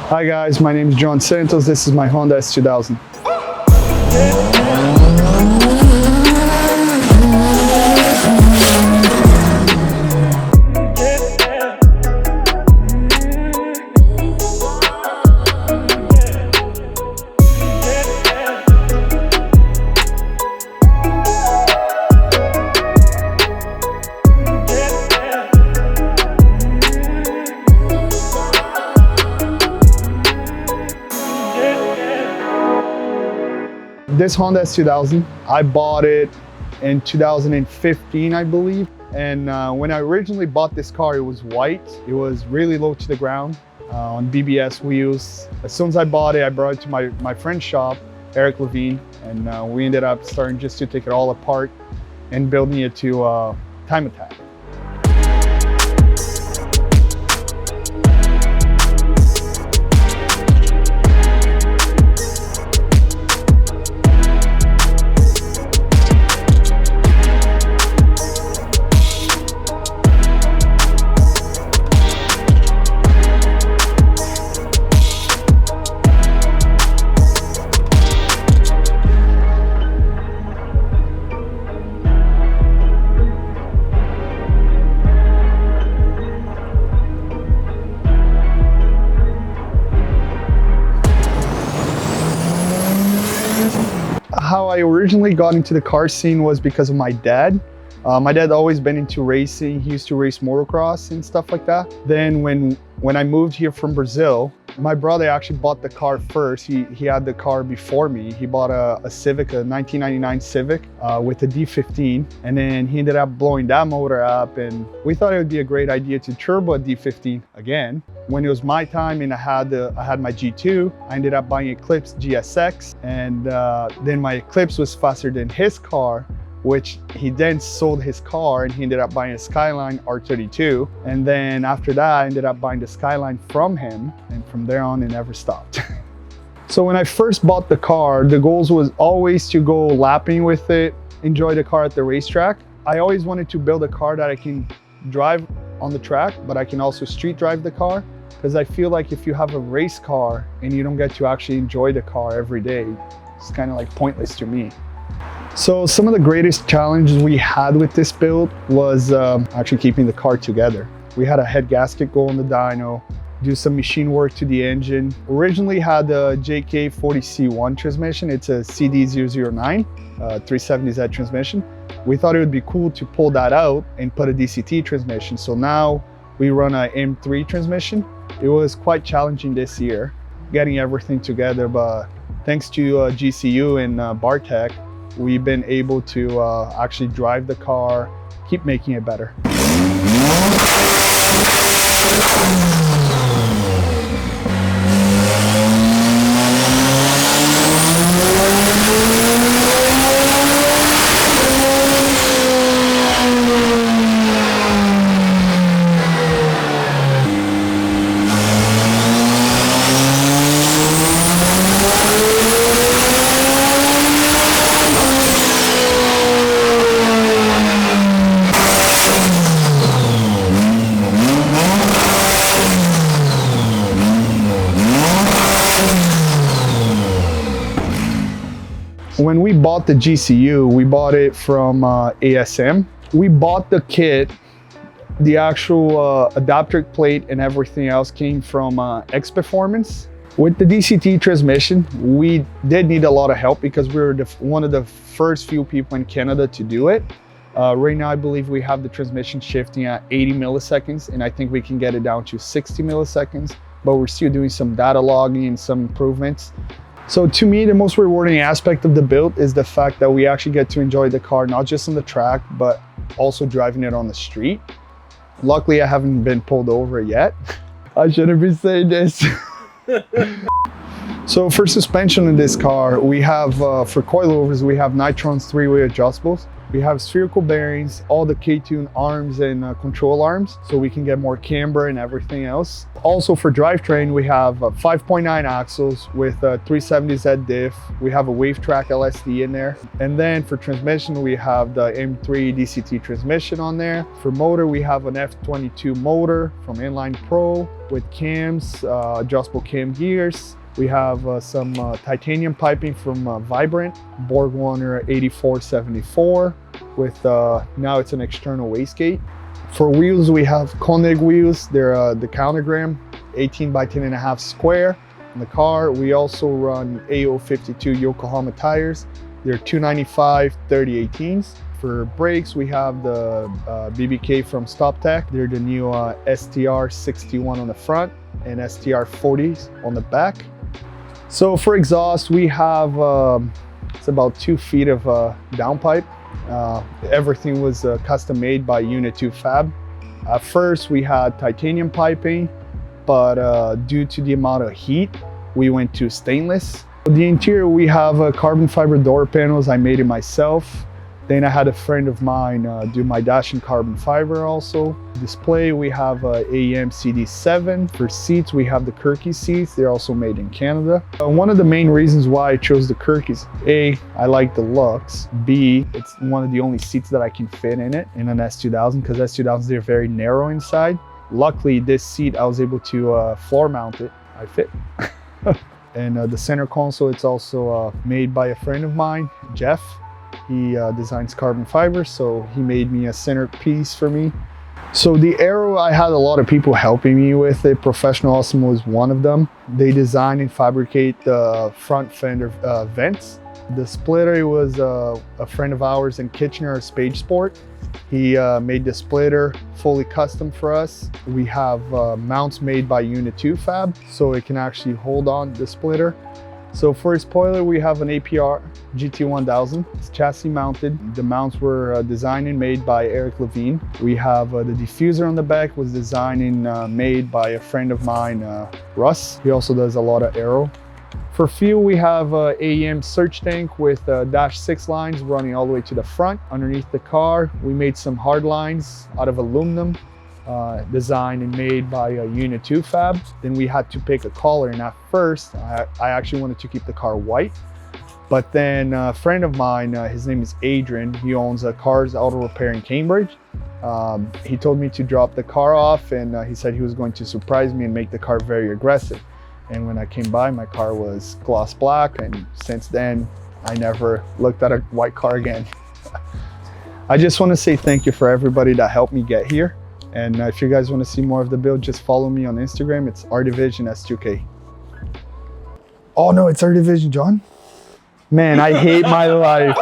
Hi guys, my name is John Santos. This is my Honda S2000. This Honda S2000, I bought it in 2015, I believe. And when I originally bought this car, it was white. It was really low to the ground on BBS wheels. As soon as I bought it, I brought it to my friend's shop, Eric Levine, and we ended up starting just to take it all apart and building it to time attack. How I originally got into the car scene was because of my dad. My dad always been into racing. He used to race motocross and stuff like that. Then when I moved here from Brazil, my brother actually bought the car first. He had the car before me. He bought a Civic, a 1999 Civic with a D15. And then he ended up blowing that motor up. And we thought it would be a great idea to turbo a D15 again. When it was my time and I had my G2, I ended up buying Eclipse GSX. And then my Eclipse was faster than his car, which he then sold his car and he ended up buying a Skyline R32. And then after that, I ended up buying the Skyline from him. And from there on, it never stopped. So when I first bought the car, the goals was always to go lapping with it, enjoy the car at the racetrack. I always wanted to build a car that I can drive on the track, but I can also street drive the car. Because I feel like if you have a race car and you don't get to actually enjoy the car every day, it's kind of like pointless to me. So some of the greatest challenges we had with this build was actually keeping the car together. We had a head gasket go on the dyno, do some machine work to the engine. Originally had a JK40C1 transmission. It's a CD009, 370Z transmission. We thought it would be cool to pull that out and put a DCT transmission. So now we run a M3 transmission. It was quite challenging this year, getting everything together, but thanks to GCU and Bartech, we've been able to actually drive the car, keep making it better. When we bought the GCU, we bought it from ASM. We bought the kit, the actual adapter plate and everything else came from X-Performance. With the DCT transmission, we did need a lot of help because we were one of the first few people in Canada to do it. Right now, I believe we have the transmission shifting at 80 milliseconds, and I think we can get it down to 60 milliseconds, but we're still doing some data logging and some improvements. So to me, the most rewarding aspect of the build is the fact that we actually get to enjoy the car, not just on the track, but also driving it on the street. Luckily, I haven't been pulled over yet. I shouldn't be saying this. So for suspension in this car, we have, for coilovers, we have Nitron's 3-way adjustables. We have spherical bearings, all the K-tune arms and control arms, so we can get more camber and everything else. Also for drivetrain, we have 5.9 axles with 370Z diff. We have a wave track LSD in there. And then for transmission, we have the M3 DCT transmission on there. For motor, we have an F22 motor from Inline Pro with cams, adjustable cam gears. We have some titanium piping from Vibrant, Borg Warner 8474 with, now it's an external wastegate. For wheels, we have Konig wheels. They're the countergram, 18 by 10.5 square in the car. We also run AO52 Yokohama tires. They're 295 30/18s. For brakes, we have the BBK from Stoptech. They're the new STR61 on the front and STR40s on the back. So for exhaust, we have, it's about 2 feet of downpipe. Everything was custom made by Unit 2 Fab. At first, we had titanium piping, but due to the amount of heat, we went to stainless. The interior, we have carbon fiber door panels. I made it myself. Then I had a friend of mine do my dash in carbon fiber also. Display, we have AEM CD7. For seats, we have the Kirky seats. They're also made in Canada. One of the main reasons why I chose the Kirkys, A, I like the looks. B, it's one of the only seats that I can fit in it in an S2000, because S2000s, they're very narrow inside. Luckily, this seat, I was able to floor mount it. I fit. And the center console, it's also made by a friend of mine, Jeff. He designs carbon fiber, so he made me a centerpiece for me. So the aero, I had a lot of people helping me with it. Professional Awesome was one of them. They design and fabricate the front fender vents. The splitter, it was a friend of ours in Kitchener, Spage Sport. He made the splitter fully custom for us. We have mounts made by Unit 2 Fab, so it can actually hold on the splitter. So for a spoiler, we have an APR GT1000. It's chassis mounted. The mounts were designed and made by Eric Levine. We have the diffuser on the back was designed and made by a friend of mine, Russ. He also does a lot of aero. For fuel, we have AEM surge tank with dash 6 lines running all the way to the front. Underneath the car, we made some hard lines out of aluminum. Designed and made by Unit 2 Fab. Then we had to pick a color, and at first I actually wanted to keep the car white, but then a friend of mine, his name is Adrian, he owns a Cars Auto Repair in Cambridge. He told me to drop the car off, and he said he was going to surprise me and make the car very aggressive. And when I came by, my car was gloss black, and since then I never looked at a white car again. I just want to say thank you for everybody that helped me get here. And if you guys want to see more of the build, just follow me on Instagram. It's rdivision S2K. Oh no, it's rdivision, John. Man, I hate my life.